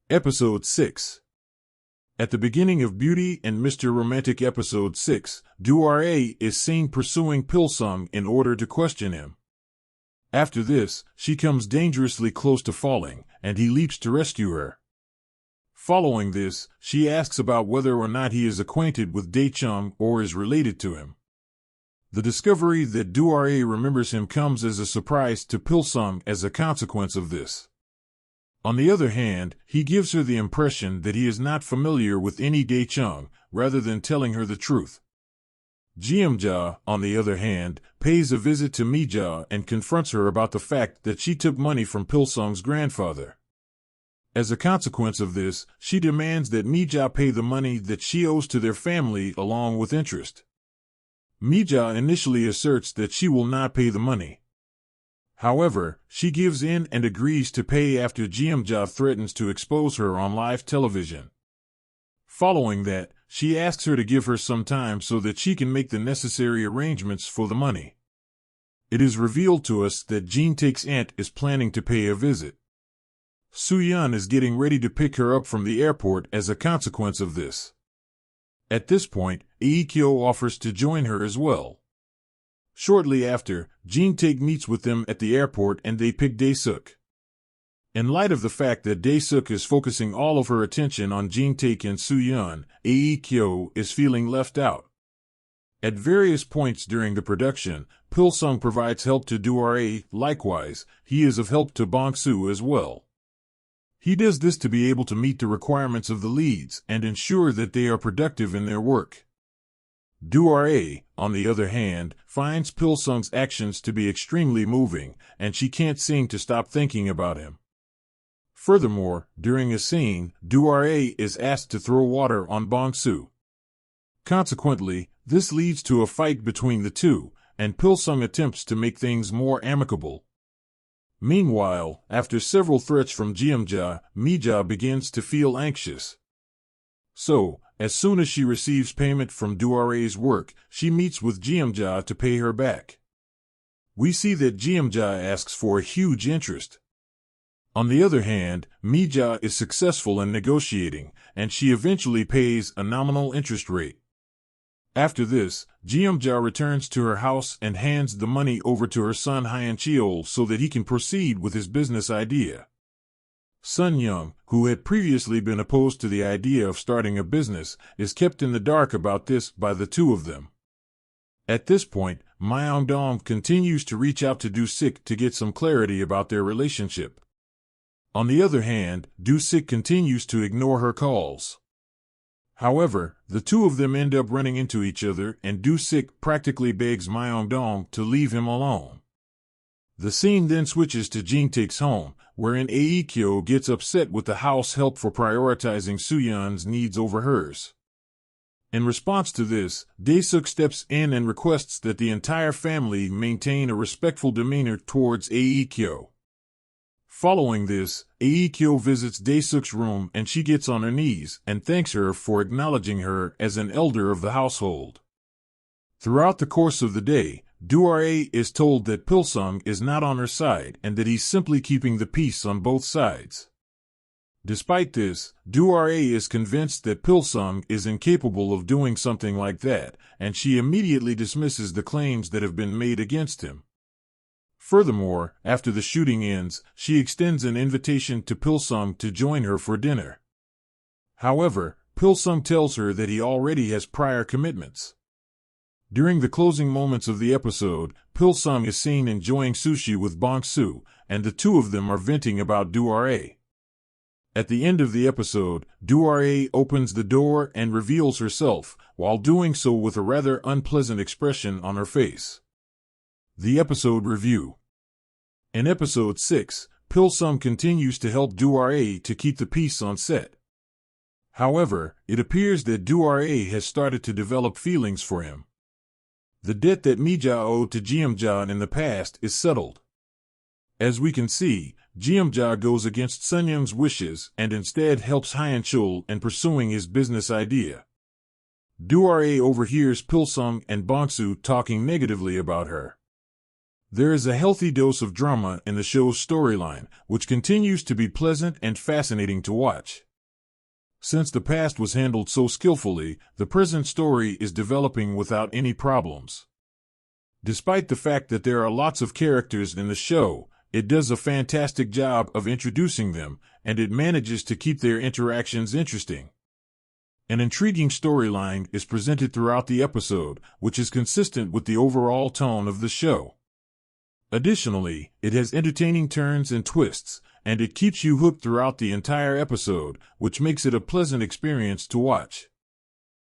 Episode 6. At the beginning of Beauty and Mr. Romantic Episode 6, Do-Ra is seen pursuing Pilsung in order to question him. After this, she comes dangerously close to falling, and he leaps to rescue her. Following this, she asks about whether or not he is acquainted with Daechung or is related to him. The discovery that Do-Ra remembers him comes as a surprise to Pilsung as a consequence of this. On the other hand, he gives her the impression that he is not familiar with any Daechung, rather than telling her the truth. Jeomja, on the other hand, pays a visit to Mija and confronts her about the fact that she took money from Pilsung's grandfather. As a consequence of this, she demands that Mija pay the money that she owes to their family along with interest. Mija initially asserts that she will not pay the money. However, she gives in and agrees to pay after Jeomja threatens to expose her on live television. Following that, she asks her to give her some time so that she can make the necessary arrangements for the money. It is revealed to us that Jintaek's aunt is planning to pay a visit. Soo-yeon is getting ready to pick her up from the airport as a consequence of this. At this point, Aekyo offers to join her as well. Shortly after, Jintaek meets with them at the airport and they pick Daesuk. In light of the fact that Daesuk is focusing all of her attention on Jintaek and Soo-yeon, Aekyo is feeling left out. At various points during the production, Pilsung provides help to Do-Ra. Likewise, he is of help to Bong-soo as well. He does this to be able to meet the requirements of the leads and ensure that they are productive in their work. Do-Ra, on the other hand, finds Pilsung's actions to be extremely moving, and she can't seem to stop thinking about him. Furthermore, during a scene, Do-Ra is asked to throw water on Bong-soo. Consequently, this leads to a fight between the two, and Pilsung attempts to make things more amicable. Meanwhile, after several threats from Jeomja, Mija begins to feel anxious. So, as soon as she receives payment from Do-Ra's work, she meets with Jeomja to pay her back. We see that Jeomja asks for a huge interest. On the other hand, Mija is successful in negotiating, and she eventually pays a nominal interest rate. After this, Jeomja returns to her house and hands the money over to her son Hyun-cheol so that he can proceed with his business idea. Sun-young, who had previously been opposed to the idea of starting a business, is kept in the dark about this by the two of them. At this point, Myeongdong continues to reach out to Do-sik to get some clarity about their relationship. On the other hand, Do-sik continues to ignore her calls. However, the two of them end up running into each other and Do-sik practically begs Myeongdong to leave him alone. The scene then switches to Jintaek's home, wherein Aekyo gets upset with the house help for prioritizing Soo-yeon's needs over hers. In response to this, Daesuk steps in and requests that the entire family maintain a respectful demeanor towards Aekyo. Following this, Aekyo visits Daesuk's room and she gets on her knees and thanks her for acknowledging her as an elder of the household. Throughout the course of the day, Do-Ra is told that Pilsung is not on her side and that he's simply keeping the peace on both sides. Despite this, Do-Ra is convinced that Pilsung is incapable of doing something like that, and she immediately dismisses the claims that have been made against him. Furthermore, after the shooting ends, she extends an invitation to Pilsung to join her for dinner. However, Pilsung tells her that he already has prior commitments. During the closing moments of the episode, Pilsung is seen enjoying sushi with Bong-soo, and the two of them are venting about Do-Ra. At the end of the episode, Do-Ra opens the door and reveals herself, while doing so with a rather unpleasant expression on her face. The episode review. In Episode 6, Pilsung continues to help Do-Ra to keep the peace on set. However, it appears that Do-Ra has started to develop feelings for him. The debt that Mija owed to Jeomja in the past is settled. As we can see, Jeomja goes against Sun-young's wishes and instead helps Hyun-cheol in pursuing his business idea. Do-Ra overhears Pilsung and Bong-soo talking negatively about her. There is a healthy dose of drama in the show's storyline, which continues to be pleasant and fascinating to watch. Since the past was handled so skillfully, the present story is developing without any problems. Despite the fact that there are lots of characters in the show, it does a fantastic job of introducing them, and it manages to keep their interactions interesting. An intriguing storyline is presented throughout the episode, which is consistent with the overall tone of the show. Additionally, it has entertaining turns and twists, and it keeps you hooked throughout the entire episode, which makes it a pleasant experience to watch.